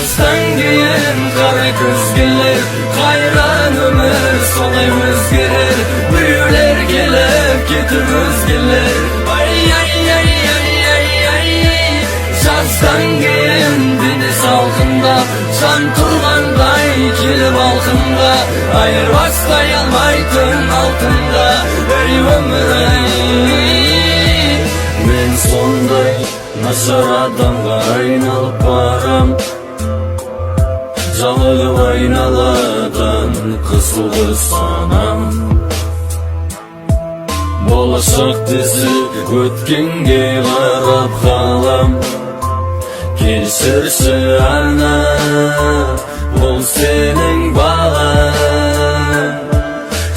Жаздан кейін қара күз келер, қайран өмір солай өзгерер. Біреулер келіп кетіп өзгелер. Жаздан кейін дене салқындап, жан тұрғандай келіп алқымға, айырбастай алмайтын алтынға. Ей өмір ай, мен сондай нашар адамға айналып барам. Жалығып айналадан қысылды санам. Болашақ десіп өткенге қарап қалам. Кешірші ана, бұл сенің балаң.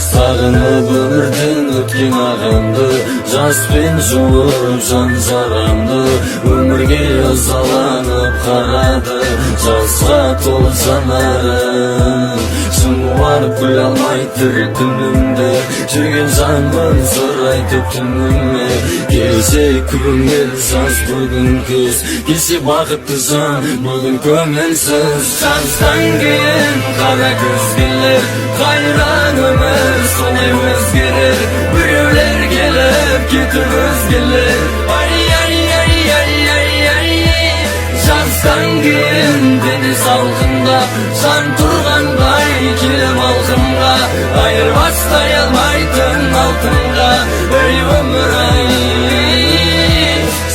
Сағынып өмірден өткен ағамды, жаспен жуып жан жарамды. Өмірге ызаланып қарады, жасқа толы жанарым. Шыңуанып күле алмай тірі күнімді, жүрген жанмын сыр айтып түніме. Келсе күңіл жаз, бүгін күз, келсе бақытты жан, бүгін көңілсіз. Жаздан кейін қара күз келер, қайран өмір солай өзгерер. Біреулер келіп кетіп өзгелер. Жаздан кейін дене салқындап, жан тұрғандай келіп алқымға, айырбастай алмайтын алтынға. Ей өмір ай,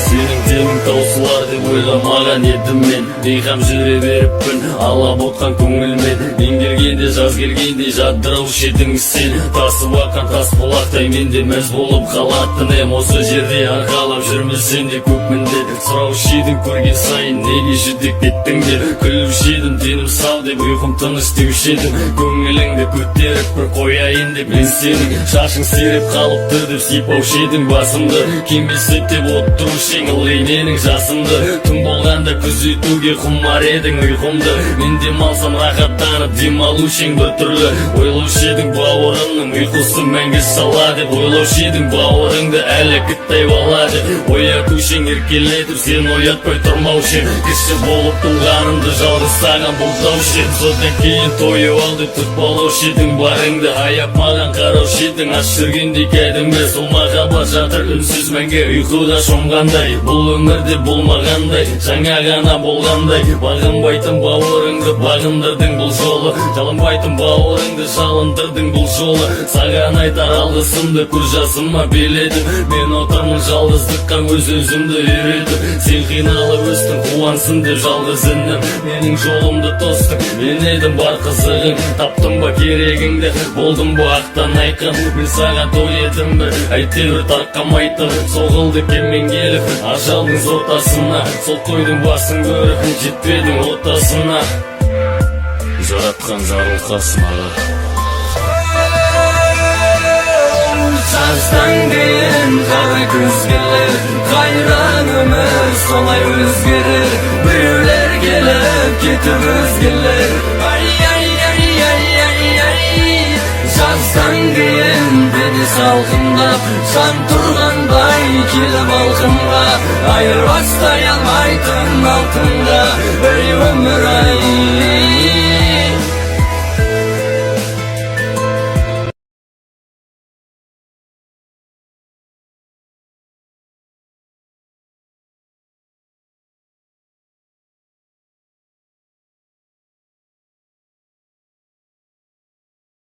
сенің темің таусылар деп ойламаған едім мен. Бейқам жүре беріппін алап отқан көңілмен. Мен келгенде жаз келгенде жадыраушы едің сен. Тасып аққан тас бұлақтай менде мәз болып қалатын ем. Осы жерде арқалап жүрмесен де көп міндет. Сұраушы едің көрген сайын неге жүдектеттің деп. Күлуші едім денім сау деп, ұйқым тыныш деуші едім. Көңіліңді көтеріп бір қояйын деп, мен сенің шашың сереп қалыпты деп сипаушы едің басымды. Кемесі деп отырушы ең ылғи менің жасымды. Түн болғанда күзетуге құмар едің ұйқымды. Мен демалсам рахаттанып демалушы ең бір түрлі. Ойлаушы едің бауырыңның ұйқысы мәңгі сала деп. Ойлаушы едің бауырыңды әлі кіттай бала деп. Оятушы ең еркелетіп сен оятпай тұрмаушы ең. Кіші болып туғанымды жалғыз саған бұлтаушы ең. Содан кейін тойып алды тұтпалаушы едің барыңды. Аяп маған қараушы едің аш жүргендей кәдімгі. Сол махаббат жатыр үнсіз мәңгі ұйқыда шомғандай. Бұл өмірде болмағандай, жаңа ғана болғандай. Бағынбайтын бауырыңды бағындырдың бұл жолы. Жалынбайтын бауырыңды жалындырдың бұл жолы. Саған айтар алғысымды көз жасыма беледім. Мен отырмын жалғыздыққа өз-өзімді үйретіп. Сен қиналып өстің қуансын деп жалғыз інім. Менің жолымды тостың, мен едім бар қызығың. Таптым ба керегіңді, болдым ба ақтан айқын. Мен саған той едім бір, әйтеуір тарқамайтын. Соғылды кеммен келіп ажалдың ортасына. Сол тойдың басын көріп жетпедің ортасына. Жаратқан жарылқасын аға. Жаздан кейін қара күз келер, қайран өмір солай өзгерер. Біреулер келіп кетіп өзгелер. Жаздан кейін дене салқындап, жан тұрғандай келіп алқымға, айырбастай алмайтын алтынға. Ей өмір ай,